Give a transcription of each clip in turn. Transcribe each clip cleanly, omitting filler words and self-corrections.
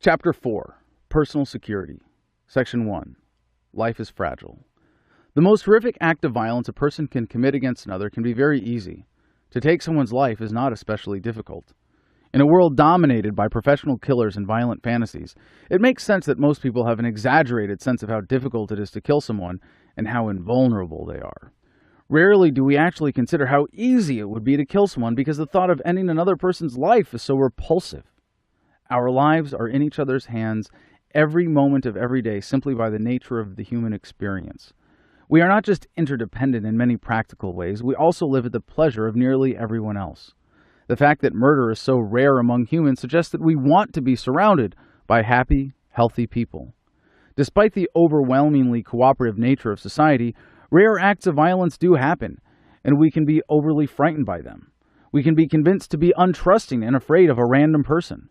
Chapter 4. Personal Security. Section 1. Life is fragile. The most horrific act of violence a person can commit against another can be very easy. To take someone's life is not especially difficult. In a world dominated by professional killers and violent fantasies, it makes sense that most people have an exaggerated sense of how difficult it is to kill someone and how invulnerable they are. Rarely do we actually consider how easy it would be to kill someone because the thought of ending another person's life is so repulsive. Our lives are in each other's hands every moment of every day simply by the nature of the human experience. We are not just interdependent in many practical ways, we also live at the pleasure of nearly everyone else. The fact that murder is so rare among humans suggests that we want to be surrounded by happy, healthy people. Despite the overwhelmingly cooperative nature of society, rare acts of violence do happen, and we can be overly frightened by them. We can be convinced to be untrusting and afraid of a random person.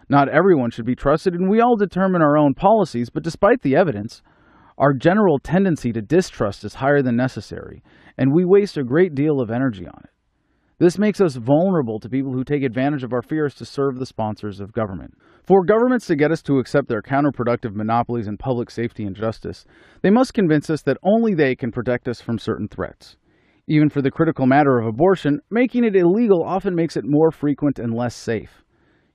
Not everyone should be trusted, and we all determine our own policies, but despite the evidence, our general tendency to distrust is higher than necessary, and we waste a great deal of energy on it. This makes us vulnerable to people who take advantage of our fears to serve the sponsors of government. For governments to get us to accept their counterproductive monopolies in public safety and justice, they must convince us that only they can protect us from certain threats. Even for the critical matter of abortion, making it illegal often makes it more frequent and less safe.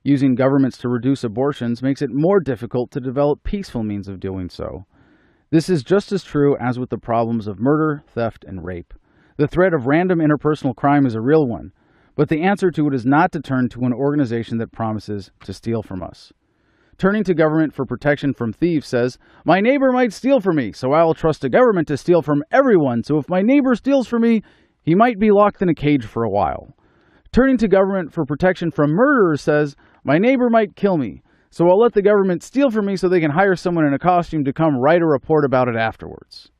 Using governments to reduce abortions makes it more difficult to develop peaceful means of doing so. This is just as true as with the problems of murder, theft, and rape. The threat of random interpersonal crime is a real one, but the answer to it is not to turn to an organization that promises to steal from us. Turning to government for protection from thieves says, "My neighbor might steal from me, so I will trust a government to steal from everyone, so if my neighbor steals from me, he might be locked in a cage for a while." Turning to government for protection from murderers says, "My neighbor might kill me, so I'll let the government steal from me so they can hire someone in a costume to come write a report about it afterwards."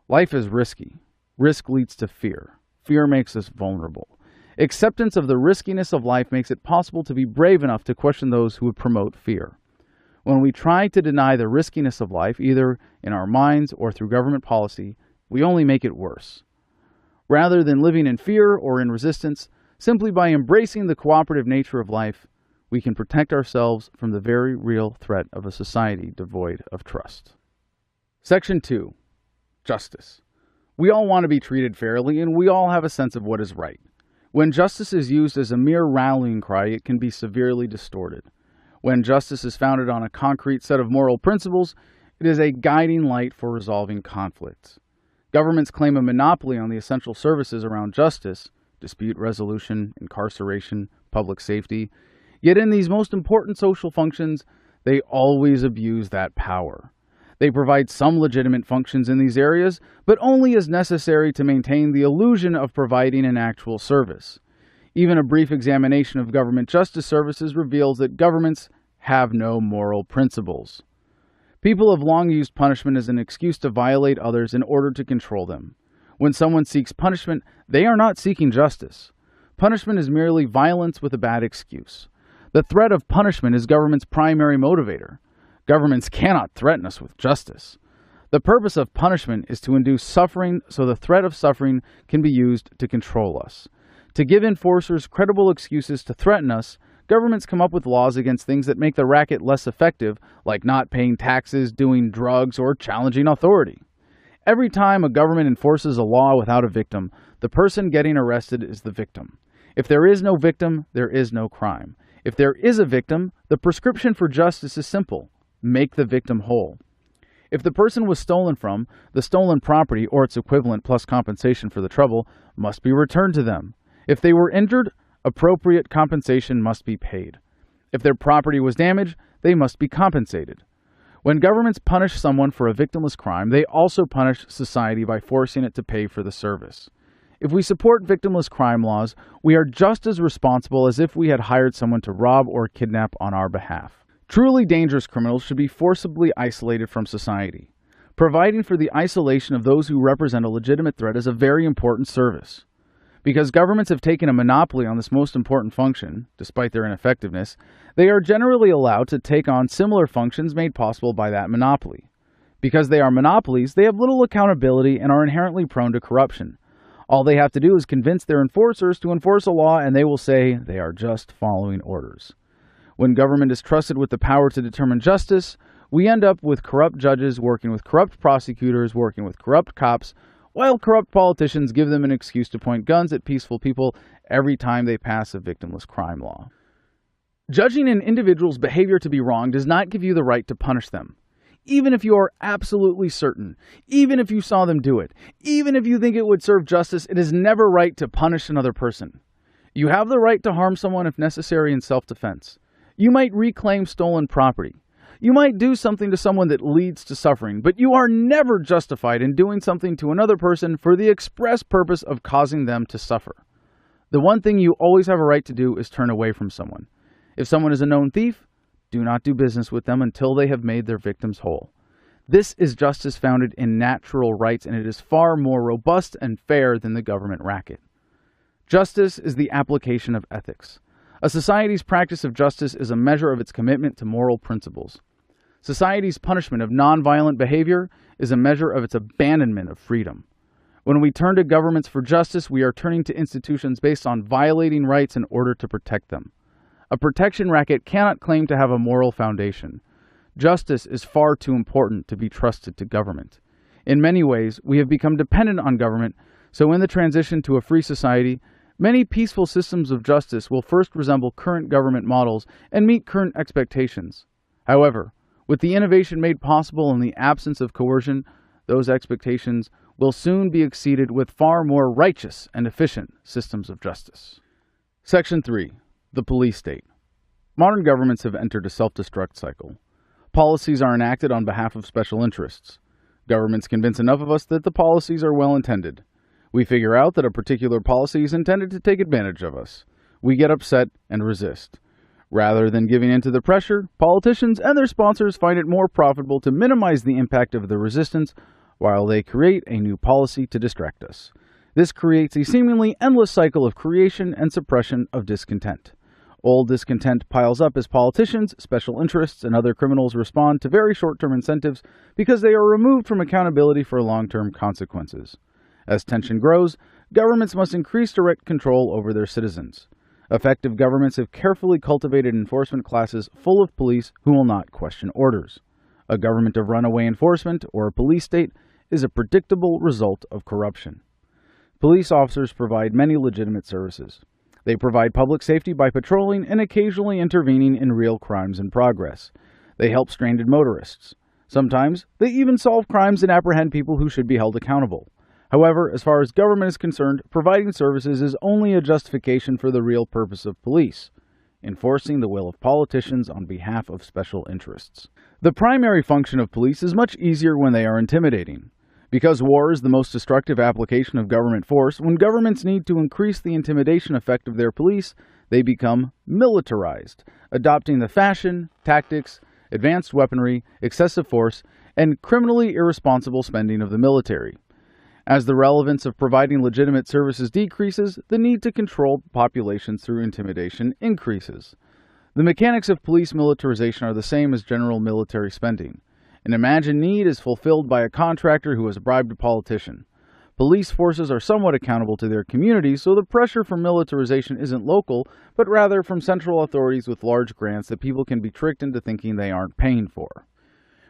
Life is risky. Risk leads to fear. Fear makes us vulnerable. Acceptance of the riskiness of life makes it possible to be brave enough to question those who would promote fear. When we try to deny the riskiness of life, either in our minds or through government policy, we only make it worse. Rather than living in fear or in resistance, simply by embracing the cooperative nature of life, we can protect ourselves from the very real threat of a society devoid of trust. Section 2. Justice. We all want to be treated fairly, and we all have a sense of what is right. When justice is used as a mere rallying cry, it can be severely distorted. When justice is founded on a concrete set of moral principles, it is a guiding light for resolving conflicts. Governments claim a monopoly on the essential services around justice, dispute resolution, incarceration, public safety. Yet in these most important social functions, they always abuse that power. They provide some legitimate functions in these areas, but only as necessary to maintain the illusion of providing an actual service. Even a brief examination of government justice services reveals that governments have no moral principles. People have long used punishment as an excuse to violate others in order to control them. When someone seeks punishment, they are not seeking justice. Punishment is merely violence with a bad excuse. The threat of punishment is government's primary motivator. Governments cannot threaten us with justice. The purpose of punishment is to induce suffering so the threat of suffering can be used to control us. To give enforcers credible excuses to threaten us, governments come up with laws against things that make the racket less effective, like not paying taxes, doing drugs, or challenging authority. Every time a government enforces a law without a victim, the person getting arrested is the victim. If there is no victim, there is no crime. If there is a victim, the prescription for justice is simple: make the victim whole. If the person was stolen from, the stolen property, or its equivalent plus compensation for the trouble, must be returned to them. If they were injured, appropriate compensation must be paid. If their property was damaged, they must be compensated. When governments punish someone for a victimless crime, they also punish society by forcing it to pay for the service. If we support victimless crime laws, we are just as responsible as if we had hired someone to rob or kidnap on our behalf. Truly dangerous criminals should be forcibly isolated from society. Providing for the isolation of those who represent a legitimate threat is a very important service. Because governments have taken a monopoly on this most important function, despite their ineffectiveness, they are generally allowed to take on similar functions made possible by that monopoly. Because they are monopolies, they have little accountability and are inherently prone to corruption. All they have to do is convince their enforcers to enforce a law, and they will say they are just following orders. When government is trusted with the power to determine justice, we end up with corrupt judges working with corrupt prosecutors, working with corrupt cops, while corrupt politicians give them an excuse to point guns at peaceful people every time they pass a victimless crime law. Judging an individual's behavior to be wrong does not give you the right to punish them. Even if you are absolutely certain, even if you saw them do it, even if you think it would serve justice, it is never right to punish another person. You have the right to harm someone if necessary in self-defense. You might reclaim stolen property. You might do something to someone that leads to suffering, but you are never justified in doing something to another person for the express purpose of causing them to suffer. The one thing you always have a right to do is turn away from someone. If someone is a known thief, do not do business with them until they have made their victims whole. This is justice founded in natural rights, and it is far more robust and fair than the government racket. Justice is the application of ethics. A society's practice of justice is a measure of its commitment to moral principles. Society's punishment of nonviolent behavior is a measure of its abandonment of freedom. When we turn to governments for justice, we are turning to institutions based on violating rights in order to protect them. A protection racket cannot claim to have a moral foundation. Justice is far too important to be trusted to government. In many ways, we have become dependent on government, so in the transition to a free society, many peaceful systems of justice will first resemble current government models and meet current expectations. However, with the innovation made possible in the absence of coercion, those expectations will soon be exceeded with far more righteous and efficient systems of justice. Section 3. The police state. Modern governments have entered a self-destruct cycle. Policies are enacted on behalf of special interests. Governments convince enough of us that the policies are well-intended. We figure out that a particular policy is intended to take advantage of us. We get upset and resist. Rather than giving in to the pressure, politicians and their sponsors find it more profitable to minimize the impact of the resistance while they create a new policy to distract us. This creates a seemingly endless cycle of creation and suppression of discontent. Old discontent piles up as politicians, special interests, and other criminals respond to very short-term incentives because they are removed from accountability for long-term consequences. As tension grows, governments must increase direct control over their citizens. Effective governments have carefully cultivated enforcement classes full of police who will not question orders. A government of runaway enforcement, or a police state, is a predictable result of corruption. Police officers provide many legitimate services. They provide public safety by patrolling and occasionally intervening in real crimes in progress. They help stranded motorists. Sometimes, they even solve crimes and apprehend people who should be held accountable. However, as far as government is concerned, providing services is only a justification for the real purpose of police, enforcing the will of politicians on behalf of special interests. The primary function of police is much easier when they are intimidating. Because war is the most destructive application of government force, when governments need to increase the intimidation effect of their police, they become militarized, adopting the fashion, tactics, advanced weaponry, excessive force, and criminally irresponsible spending of the military. As the relevance of providing legitimate services decreases, the need to control populations through intimidation increases. The mechanics of police militarization are the same as general military spending. An imagined need is fulfilled by a contractor who has bribed a politician. Police forces are somewhat accountable to their communities, so the pressure for militarization isn't local, but rather from central authorities with large grants that people can be tricked into thinking they aren't paying for.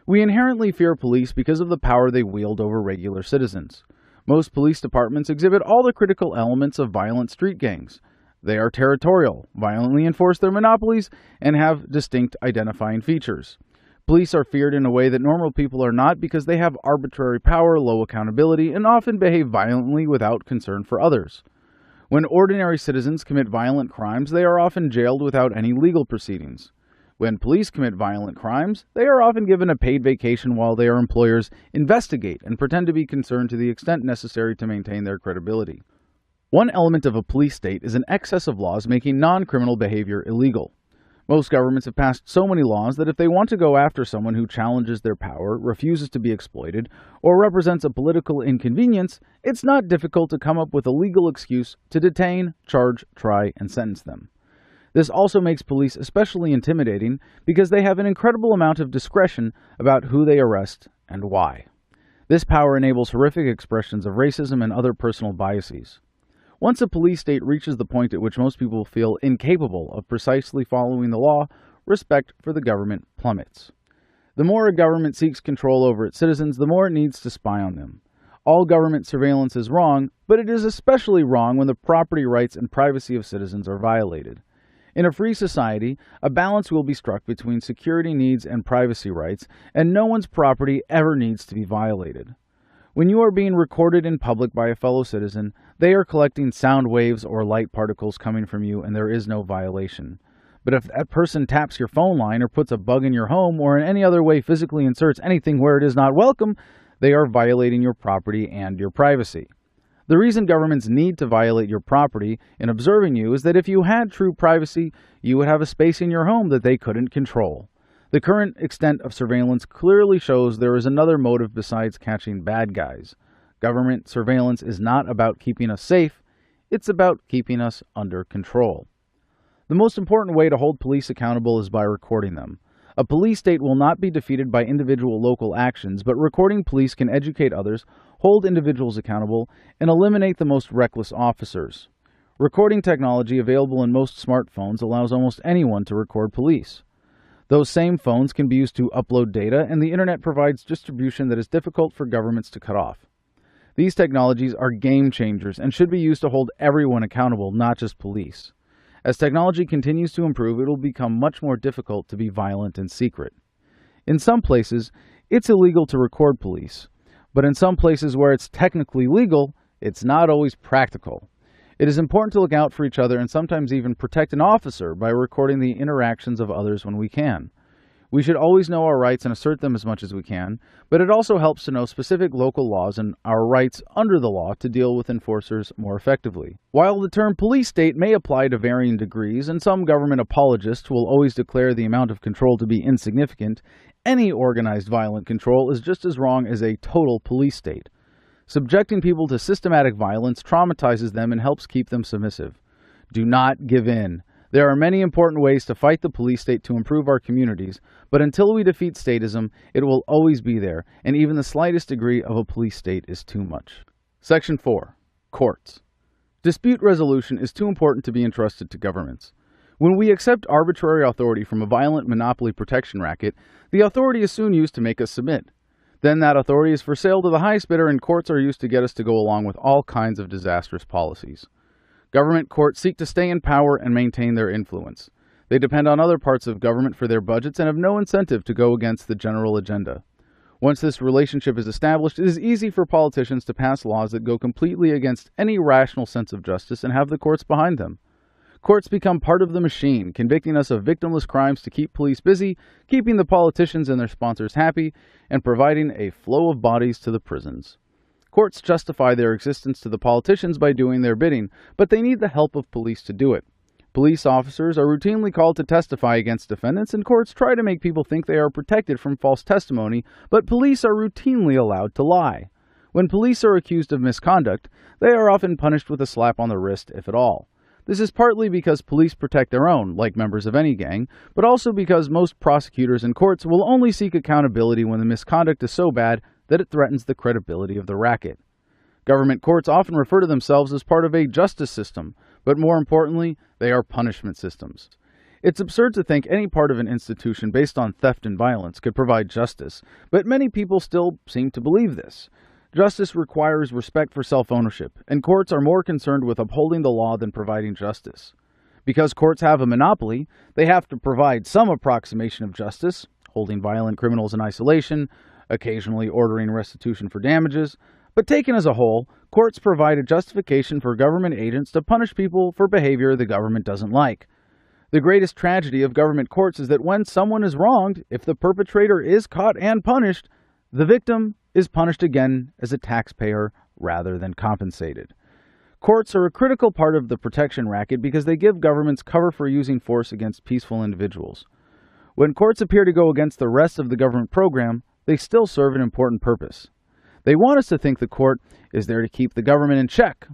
We inherently fear police because of the power they wield over regular citizens. Most police departments exhibit all the critical elements of violent street gangs. They are territorial, violently enforce their monopolies, and have distinct identifying features. Police are feared in a way that normal people are not because they have arbitrary power, low accountability, and often behave violently without concern for others. When ordinary citizens commit violent crimes, they are often jailed without any legal proceedings. When police commit violent crimes, they are often given a paid vacation while their employers investigate and pretend to be concerned to the extent necessary to maintain their credibility. One element of a police state is an excess of laws making non-criminal behavior illegal. Most governments have passed so many laws that if they want to go after someone who challenges their power, refuses to be exploited, or represents a political inconvenience, it's not difficult to come up with a legal excuse to detain, charge, try, and sentence them. This also makes police especially intimidating because they have an incredible amount of discretion about who they arrest and why. This power enables horrific expressions of racism and other personal biases. Once a police state reaches the point at which most people feel incapable of precisely following the law, respect for the government plummets. The more a government seeks control over its citizens, the more it needs to spy on them. All government surveillance is wrong, but it is especially wrong when the property rights and privacy of citizens are violated. In a free society, a balance will be struck between security needs and privacy rights, and no one's property ever needs to be violated. When you are being recorded in public by a fellow citizen, they are collecting sound waves or light particles coming from you, and there is no violation. But if that person taps your phone line or puts a bug in your home or in any other way physically inserts anything where it is not welcome, they are violating your property and your privacy. The reason governments need to violate your property in observing you is that if you had true privacy, you would have a space in your home that they couldn't control. The current extent of surveillance clearly shows there is another motive besides catching bad guys. Government surveillance is not about keeping us safe, it's about keeping us under control. The most important way to hold police accountable is by recording them. A police state will not be defeated by individual local actions, but recording police can educate others, hold individuals accountable, and eliminate the most reckless officers. Recording technology available in most smartphones allows almost anyone to record police. Those same phones can be used to upload data, and the internet provides distribution that is difficult for governments to cut off. These technologies are game changers and should be used to hold everyone accountable, not just police. As technology continues to improve, it will become much more difficult to be violent in secret. In some places, it's illegal to record police, but in some places where it's technically legal, it's not always practical. It is important to look out for each other and sometimes even protect an officer by recording the interactions of others when we can. We should always know our rights and assert them as much as we can, but it also helps to know specific local laws and our rights under the law to deal with enforcers more effectively. While the term police state may apply to varying degrees, and some government apologists will always declare the amount of control to be insignificant, any organized violent control is just as wrong as a total police state. Subjecting people to systematic violence traumatizes them and helps keep them submissive. Do not give in. There are many important ways to fight the police state to improve our communities, but until we defeat statism, it will always be there, and even the slightest degree of a police state is too much. Section 4. Courts. Dispute resolution is too important to be entrusted to governments. When we accept arbitrary authority from a violent monopoly protection racket, the authority is soon used to make us submit. Then that authority is for sale to the highest bidder, and courts are used to get us to go along with all kinds of disastrous policies. Government courts seek to stay in power and maintain their influence. They depend on other parts of government for their budgets and have no incentive to go against the general agenda. Once this relationship is established, it is easy for politicians to pass laws that go completely against any rational sense of justice and have the courts behind them. Courts become part of the machine, convicting us of victimless crimes to keep police busy, keeping the politicians and their sponsors happy, and providing a flow of bodies to the prisons. Courts justify their existence to the politicians by doing their bidding, but they need the help of police to do it. Police officers are routinely called to testify against defendants, and courts try to make people think they are protected from false testimony, but police are routinely allowed to lie. When police are accused of misconduct, they are often punished with a slap on the wrist, if at all. This is partly because police protect their own, like members of any gang, but also because most prosecutors and courts will only seek accountability when the misconduct is so bad that it threatens the credibility of the racket. Government courts often refer to themselves as part of a justice system, but more importantly, they are punishment systems. It's absurd to think any part of an institution based on theft and violence could provide justice, but many people still seem to believe this. Justice requires respect for self-ownership, and courts are more concerned with upholding the law than providing justice. Because courts have a monopoly, they have to provide some approximation of justice, holding violent criminals in isolation, occasionally ordering restitution for damages, but taken as a whole, courts provide a justification for government agents to punish people for behavior the government doesn't like. The greatest tragedy of government courts is that when someone is wronged, if the perpetrator is caught and punished, the victim is punished again as a taxpayer rather than compensated. Courts are a critical part of the protection racket because they give governments cover for using force against peaceful individuals. When courts appear to go against the rest of the government program, they still serve an important purpose. They want us to think the court is there to keep the government in check.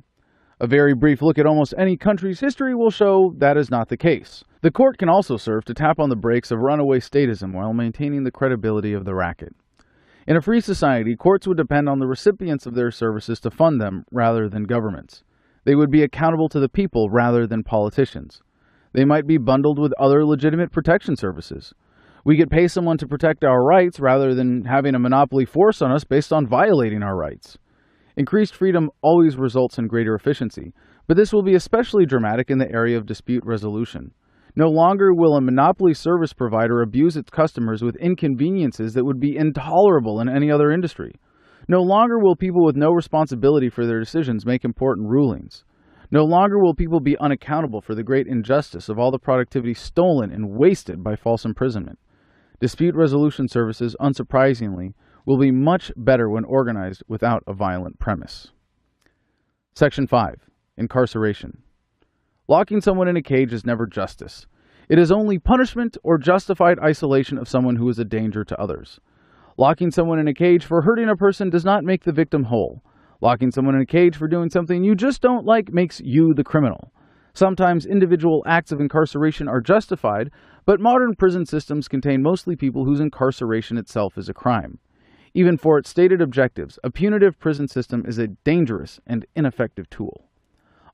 A very brief look at almost any country's history will show that is not the case. The court can also serve to tap on the brakes of runaway statism while maintaining the credibility of the racket. In a free society, courts would depend on the recipients of their services to fund them rather than governments. They would be accountable to the people rather than politicians. They might be bundled with other legitimate protection services. We could pay someone to protect our rights rather than having a monopoly force on us based on violating our rights. Increased freedom always results in greater efficiency, but this will be especially dramatic in the area of dispute resolution. No longer will a monopoly service provider abuse its customers with inconveniences that would be intolerable in any other industry. No longer will people with no responsibility for their decisions make important rulings. No longer will people be unaccountable for the great injustice of all the productivity stolen and wasted by false imprisonment. Dispute resolution services, unsurprisingly, will be much better when organized without a violent premise. Section 5. Incarceration. Locking someone in a cage is never justice. It is only punishment or justified isolation of someone who is a danger to others. Locking someone in a cage for hurting a person does not make the victim whole. Locking someone in a cage for doing something you just don't like makes you the criminal. Sometimes individual acts of incarceration are justified, but modern prison systems contain mostly people whose incarceration itself is a crime. Even for its stated objectives, a punitive prison system is a dangerous and ineffective tool.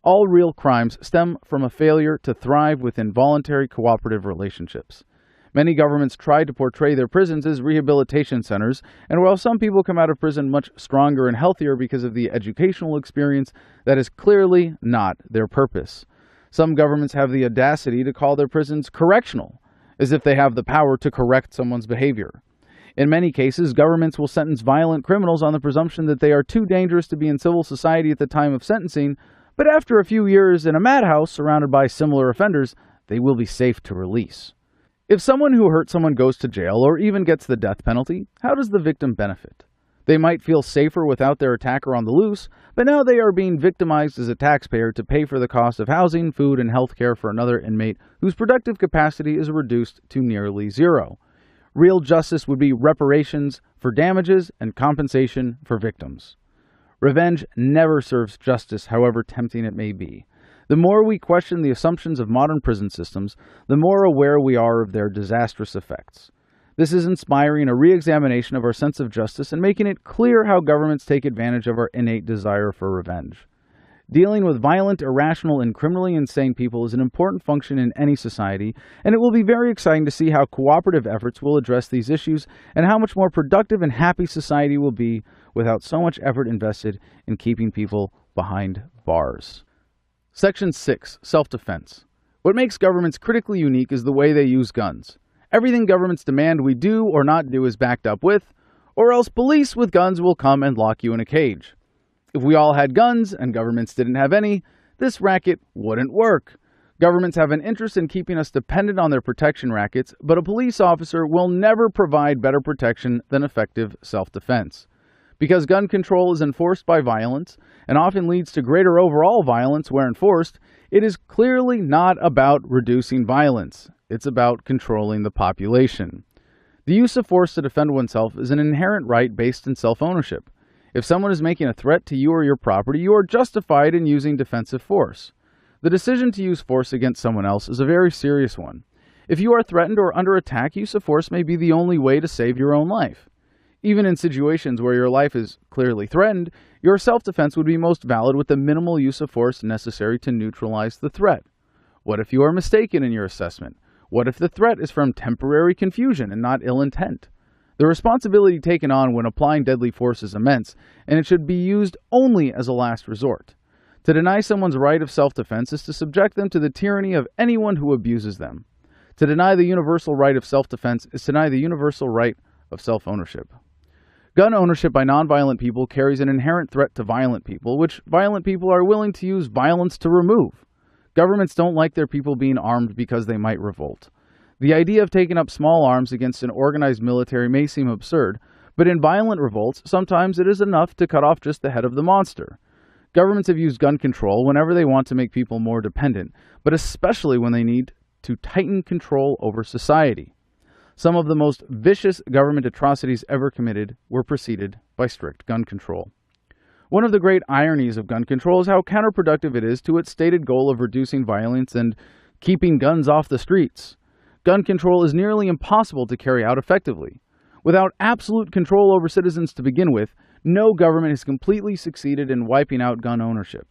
All real crimes stem from a failure to thrive within voluntary cooperative relationships. Many governments try to portray their prisons as rehabilitation centers, and while some people come out of prison much stronger and healthier because of the educational experience, that is clearly not their purpose. Some governments have the audacity to call their prisons correctional, as if they have the power to correct someone's behavior. In many cases, governments will sentence violent criminals on the presumption that they are too dangerous to be in civil society at the time of sentencing, but after a few years in a madhouse surrounded by similar offenders, they will be safe to release. If someone who hurt someone goes to jail or even gets the death penalty, how does the victim benefit? They might feel safer without their attacker on the loose, but now they are being victimized as a taxpayer to pay for the cost of housing, food, and health care for another inmate whose productive capacity is reduced to nearly zero. Real justice would be reparations for damages and compensation for victims. Revenge never serves justice, however tempting it may be. The more we question the assumptions of modern prison systems, the more aware we are of their disastrous effects. This is inspiring a re-examination of our sense of justice and making it clear how governments take advantage of our innate desire for revenge. Dealing with violent, irrational, and criminally insane people is an important function in any society, and it will be very exciting to see how cooperative efforts will address these issues and how much more productive and happy society will be without so much effort invested in keeping people behind bars. Section 6. Self-defense. What makes governments critically unique is the way they use guns. Everything governments demand we do or not do is backed up with, or else police with guns will come and lock you in a cage. If we all had guns and governments didn't have any, this racket wouldn't work. Governments have an interest in keeping us dependent on their protection rackets, but a police officer will never provide better protection than effective self-defense. Because gun control is enforced by violence and often leads to greater overall violence where enforced, it is clearly not about reducing violence. It's about controlling the population. The use of force to defend oneself is an inherent right based in self-ownership. If someone is making a threat to you or your property, you are justified in using defensive force. The decision to use force against someone else is a very serious one. If you are threatened or under attack, use of force may be the only way to save your own life. Even in situations where your life is clearly threatened, your self-defense would be most valid with the minimal use of force necessary to neutralize the threat. What if you are mistaken in your assessment? What if the threat is from temporary confusion and not ill intent? The responsibility taken on when applying deadly force is immense, and it should be used only as a last resort. To deny someone's right of self-defense is to subject them to the tyranny of anyone who abuses them. To deny the universal right of self-defense is to deny the universal right of self-ownership. Gun ownership by nonviolent people carries an inherent threat to violent people, which violent people are willing to use violence to remove. Governments don't like their people being armed because they might revolt. The idea of taking up small arms against an organized military may seem absurd, but in violent revolts, sometimes it is enough to cut off just the head of the monster. Governments have used gun control whenever they want to make people more dependent, but especially when they need to tighten control over society. Some of the most vicious government atrocities ever committed were preceded by strict gun control. One of the great ironies of gun control is how counterproductive it is to its stated goal of reducing violence and keeping guns off the streets. Gun control is nearly impossible to carry out effectively. Without absolute control over citizens to begin with, no government has completely succeeded in wiping out gun ownership.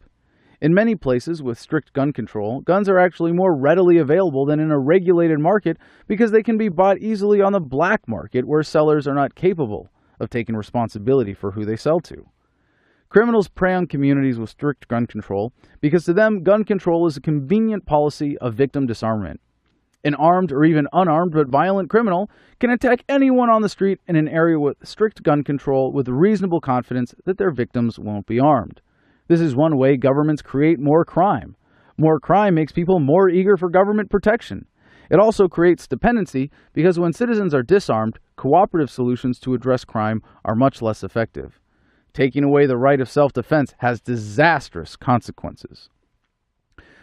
In many places with strict gun control, guns are actually more readily available than in a regulated market because they can be bought easily on the black market where sellers are not capable of taking responsibility for who they sell to. Criminals prey on communities with strict gun control because to them, gun control is a convenient policy of victim disarmament. An armed or even unarmed but violent criminal can attack anyone on the street in an area with strict gun control with reasonable confidence that their victims won't be armed. This is one way governments create more crime. More crime makes people more eager for government protection. It also creates dependency because when citizens are disarmed, cooperative solutions to address crime are much less effective. Taking away the right of self-defense has disastrous consequences.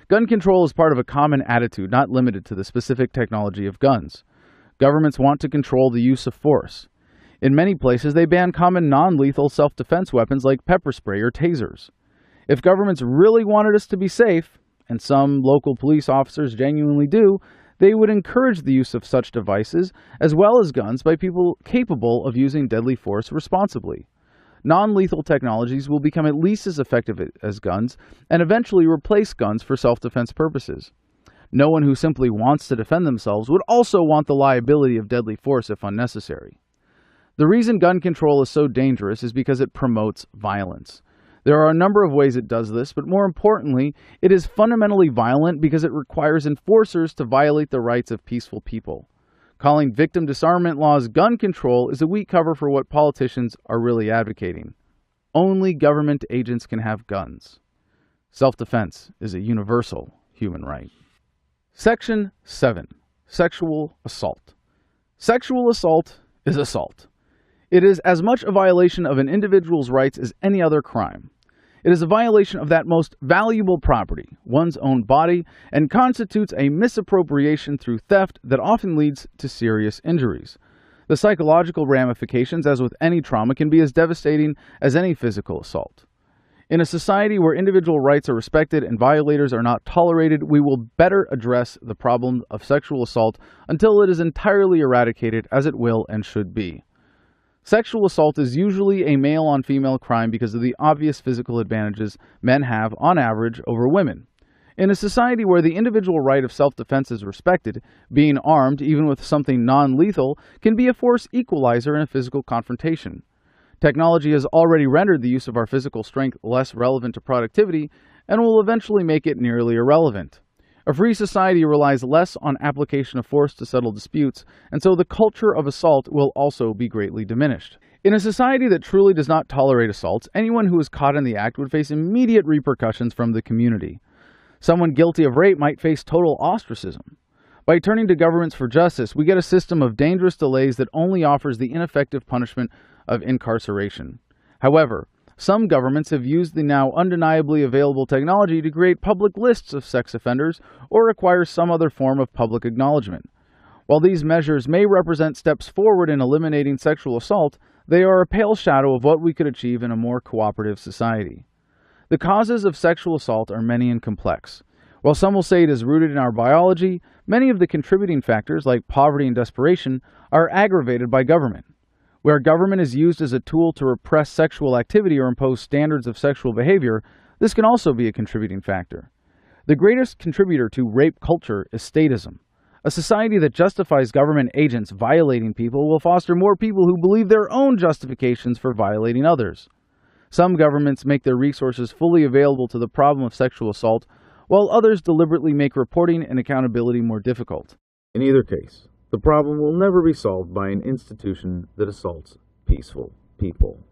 Gun control is part of a common attitude not limited to the specific technology of guns. Governments want to control the use of force. In many places, they ban common non-lethal self-defense weapons like pepper spray or tasers. If governments really wanted us to be safe, and some local police officers genuinely do, they would encourage the use of such devices as well as guns by people capable of using deadly force responsibly. Non-lethal technologies will become at least as effective as guns and eventually replace guns for self-defense purposes. No one who simply wants to defend themselves would also want the liability of deadly force if unnecessary. The reason gun control is so dangerous is because it promotes violence. There are a number of ways it does this, but more importantly, it is fundamentally violent because it requires enforcers to violate the rights of peaceful people. Calling victim disarmament laws gun control is a weak cover for what politicians are really advocating. Only government agents can have guns. Self-defense is a universal human right. Section 7. Sexual assault. Sexual assault is assault. It is as much a violation of an individual's rights as any other crime. It is a violation of that most valuable property, one's own body, and constitutes a misappropriation through theft that often leads to serious injuries. The psychological ramifications, as with any trauma, can be as devastating as any physical assault. In a society where individual rights are respected and violators are not tolerated, we will better address the problem of sexual assault until it is entirely eradicated, as it will and should be. Sexual assault is usually a male-on-female crime because of the obvious physical advantages men have, on average, over women. In a society where the individual right of self-defense is respected, being armed, even with something non-lethal, can be a force equalizer in a physical confrontation. Technology has already rendered the use of our physical strength less relevant to productivity and will eventually make it nearly irrelevant. A free society relies less on application of force to settle disputes, and so the culture of assault will also be greatly diminished. In a society that truly does not tolerate assaults, anyone who is caught in the act would face immediate repercussions from the community. Someone guilty of rape might face total ostracism. By turning to governments for justice, we get a system of dangerous delays that only offers the ineffective punishment of incarceration. However, some governments have used the now undeniably available technology to create public lists of sex offenders or require some other form of public acknowledgement. While these measures may represent steps forward in eliminating sexual assault, they are a pale shadow of what we could achieve in a more cooperative society. The causes of sexual assault are many and complex. While some will say it is rooted in our biology, many of the contributing factors, like poverty and desperation, are aggravated by government. Where government is used as a tool to repress sexual activity or impose standards of sexual behavior, this can also be a contributing factor. The greatest contributor to rape culture is statism. A society that justifies government agents violating people will foster more people who believe their own justifications for violating others. Some governments make their resources fully available to the problem of sexual assault, while others deliberately make reporting and accountability more difficult. In either case, the problem will never be solved by an institution that assaults peaceful people.